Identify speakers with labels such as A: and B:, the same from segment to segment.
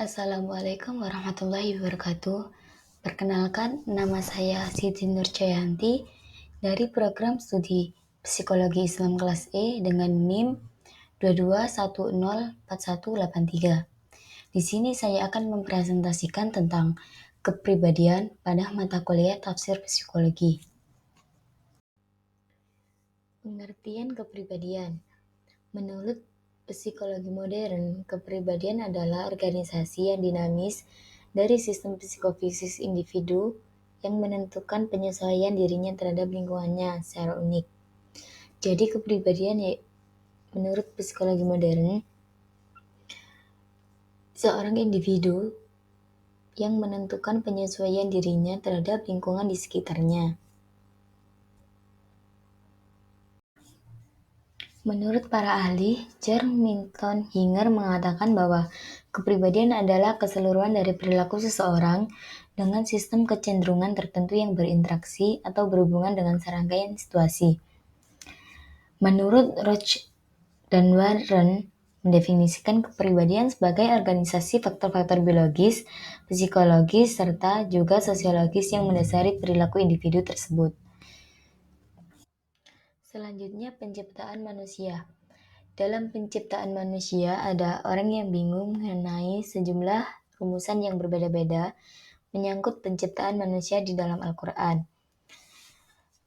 A: Assalamualaikum warahmatullahi wabarakatuh. Perkenalkan, nama saya Siti Nurjayanti dari program studi Psikologi Islam kelas E dengan NIM 22104183. Di sini saya akan mempresentasikan tentang kepribadian pada mata kuliah Tafsir Psikologi. Pengertian kepribadian. Menurut psikologi modern, kepribadian adalah organisasi yang dinamis dari sistem psikofisik individu yang menentukan penyesuaian dirinya terhadap lingkungannya secara unik. Jadi kepribadian menurut psikologi modern, seorang individu yang menentukan penyesuaian dirinya terhadap lingkungan di sekitarnya. Menurut para ahli, Jerminton Hinger mengatakan bahwa kepribadian adalah keseluruhan dari perilaku seseorang dengan sistem kecenderungan tertentu yang berinteraksi atau berhubungan dengan serangkaian situasi. Menurut Roach dan Warren, mendefinisikan kepribadian sebagai organisasi faktor-faktor biologis, psikologis, serta juga sosiologis yang mendasari perilaku individu tersebut. Selanjutnya, penciptaan manusia. Dalam penciptaan manusia, ada orang yang bingung mengenai sejumlah rumusan yang berbeda-beda menyangkut penciptaan manusia di dalam Al-Quran.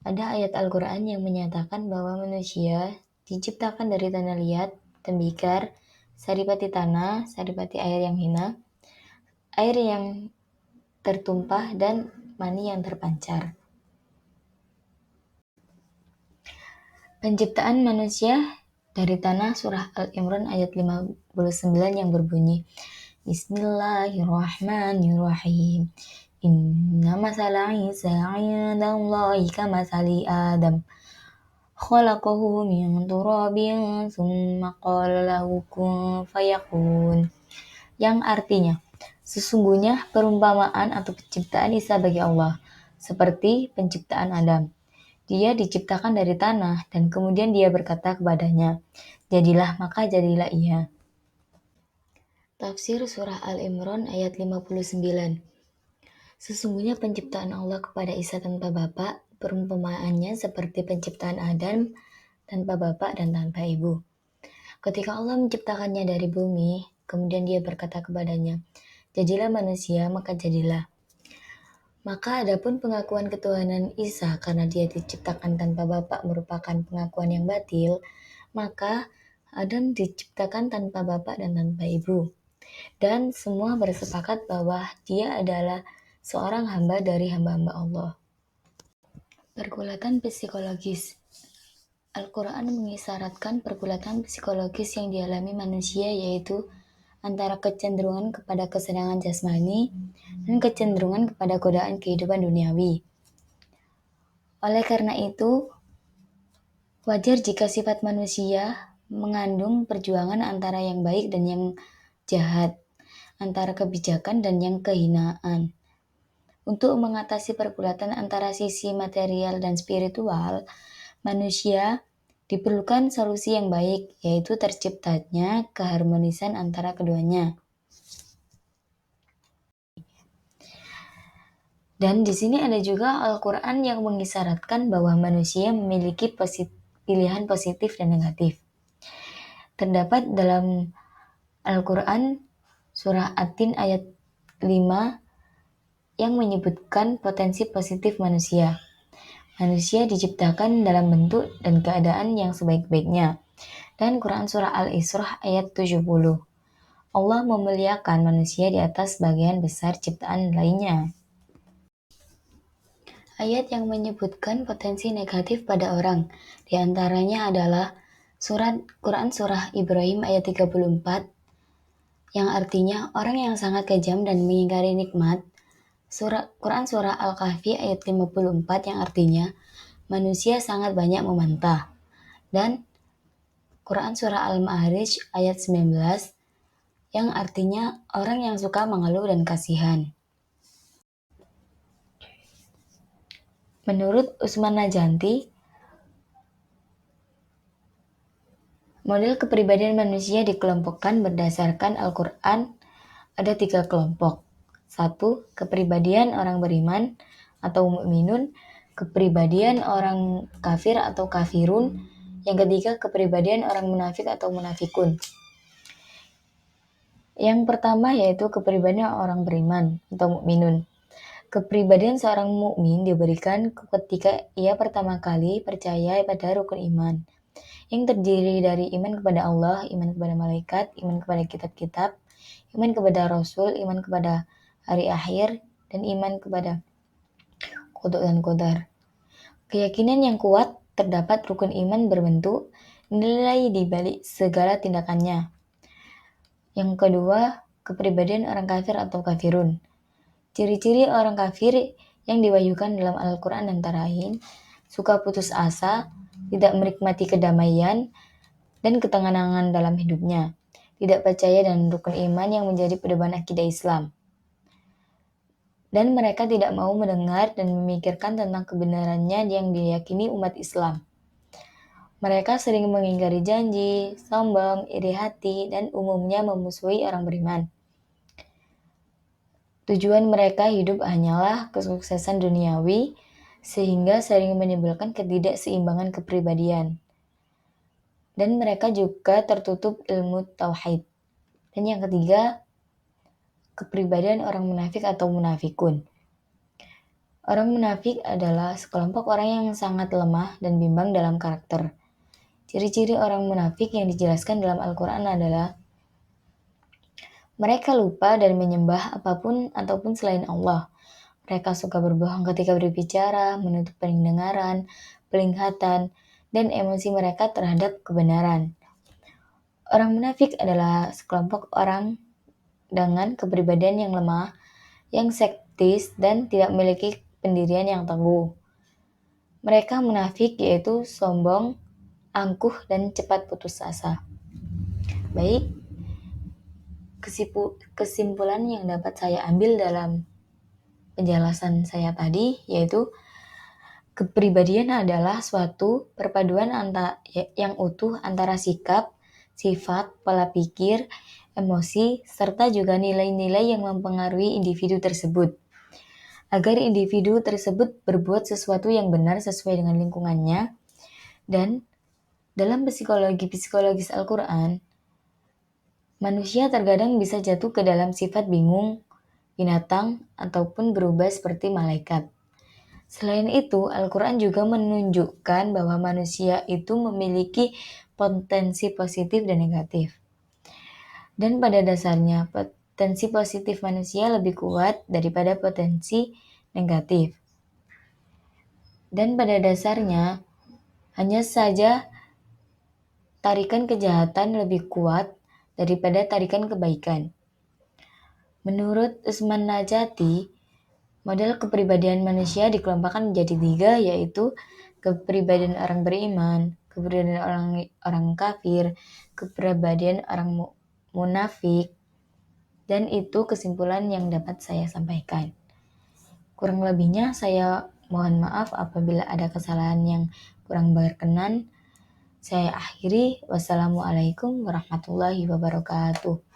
A: Ada ayat Al-Quran yang menyatakan bahwa manusia diciptakan dari tanah liat, tembikar, saripati tanah, saripati air yang hina, air yang tertumpah, dan mani yang terpancar. Penciptaan manusia dari tanah surah Al-Imran ayat 59 yang berbunyi, Bismillahirrahmanirrahim. Inna masala Isa 'indallahi kamasali Adam. Khalaqahu min turabin tsumma qala lahu kun fayakun. Yang artinya, sesungguhnya perumpamaan atau penciptaan Isa bagi Allah seperti penciptaan Adam. Dia diciptakan dari tanah, dan kemudian dia berkata kepadanya, jadilah, maka jadilah ia. Tafsir surah Al-Imran ayat 59. Sesungguhnya penciptaan Allah kepada Isa tanpa bapa, perumpamaannya seperti penciptaan Adam tanpa bapa dan tanpa ibu. Ketika Allah menciptakannya dari bumi, kemudian dia berkata kepadanya, jadilah manusia, maka jadilah. Maka adapun pengakuan ketuhanan Isa karena dia diciptakan tanpa bapa merupakan pengakuan yang batil, maka Adam diciptakan tanpa bapa dan tanpa ibu. Dan semua bersepakat bahwa dia adalah seorang hamba dari hamba-hamba Allah. Pergulatan psikologis. Al-Quran mengisyaratkan pergulatan psikologis yang dialami manusia, yaitu antara kecenderungan kepada kesenangan jasmani dan kecenderungan kepada godaan kehidupan duniawi. Oleh karena itu, wajar jika sifat manusia mengandung perjuangan antara yang baik dan yang jahat, antara kebijakan dan yang kehinaan. Untuk mengatasi pergulatan antara sisi material dan spiritual, manusia diperlukan solusi yang baik, yaitu terciptanya keharmonisan antara keduanya. Dan di sini ada juga Al-Quran yang mengisyaratkan bahwa manusia memiliki pilihan positif dan negatif. Terdapat dalam Al-Quran surah At-Tin ayat 5 yang menyebutkan potensi positif manusia. Manusia diciptakan dalam bentuk dan keadaan yang sebaik-baiknya. Dan Quran surah Al-Isra ayat 70. Allah memuliakan manusia di atas sebagian besar ciptaan lainnya. Ayat yang menyebutkan potensi negatif pada orang, di antaranya adalah Quran surah Ibrahim ayat 34, yang artinya orang yang sangat kejam dan mengingkari nikmat. Quran surah Al-Kahfi ayat 54 yang artinya manusia sangat banyak membantah. Dan Quran surah Al-Ma'arij ayat 19 yang artinya orang yang suka mengeluh dan kasihan. Menurut Usman Najanti, model kepribadian manusia dikelompokkan berdasarkan Al-Quran ada 3 kelompok. 1. Kepribadian orang beriman atau mukminun, kepribadian orang kafir atau kafirun, yang ketiga kepribadian orang munafik atau munafikun. Yang pertama yaitu kepribadian orang beriman atau mukminun. Kepribadian seorang mukmin diberikan ketika ia pertama kali percaya pada rukun iman, yang terdiri dari iman kepada Allah, iman kepada malaikat, iman kepada kitab-kitab, iman kepada Rasul, iman kepada hari akhir, dan iman kepada qada dan qadar. Keyakinan yang kuat terdapat rukun iman berbentuk nilai di balik segala tindakannya. Yang kedua, kepribadian orang kafir atau kafirun. Ciri-ciri orang kafir yang diwahyukan dalam Al-Quran antara lain suka putus asa, tidak menikmati kedamaian dan ketenangan dalam hidupnya, tidak percaya dan rukun iman yang menjadi pedoman akidah Islam, dan mereka tidak mau mendengar dan memikirkan tentang kebenarannya yang diyakini umat Islam. Mereka sering mengingkari janji, sombong, iri hati, dan umumnya memusuhi orang beriman. Tujuan mereka hidup hanyalah kesuksesan duniawi, sehingga sering menimbulkan ketidakseimbangan kepribadian. Dan mereka juga tertutup ilmu tauhid. Dan yang ketiga, kepribadian orang munafik atau munafikun. Orang munafik adalah sekelompok orang yang sangat lemah dan bimbang dalam karakter. Ciri-ciri orang munafik yang dijelaskan dalam Al-Quran adalah mereka lupa dan menyembah apapun ataupun selain Allah. Mereka suka berbohong ketika berbicara, menutup pendengaran, penglihatan, dan emosi mereka terhadap kebenaran. Orang munafik adalah sekelompok orang dengan kepribadian yang lemah, yang sektis, dan tidak memiliki pendirian yang teguh. Mereka munafik yaitu sombong, angkuh, dan cepat putus asa. Baik, kesimpulan yang dapat saya ambil dalam penjelasan saya tadi yaitu kepribadian adalah suatu perpaduan yang utuh antara sikap, sifat, pola pikir, emosi, serta juga nilai-nilai yang mempengaruhi individu tersebut. Agar individu tersebut berbuat sesuatu yang benar sesuai dengan lingkungannya, dan dalam psikologi psikologis Al-Quran, manusia terkadang bisa jatuh ke dalam sifat bingung, binatang, ataupun berubah seperti malaikat. Selain itu, Al-Quran juga menunjukkan bahwa manusia itu memiliki potensi positif dan negatif. Dan pada dasarnya, potensi positif manusia lebih kuat daripada potensi negatif. Dan pada dasarnya, hanya saja tarikan kejahatan lebih kuat daripada tarikan kebaikan. Menurut Usman Najati, model kepribadian manusia dikelompokkan menjadi 3, yaitu kepribadian orang beriman, kepribadian orang kafir, kepribadian orang munafik, dan itu kesimpulan yang dapat saya sampaikan. Kurang lebihnya saya mohon maaf apabila ada kesalahan yang kurang berkenan. Saya akhiri. Wassalamualaikum warahmatullahi wabarakatuh.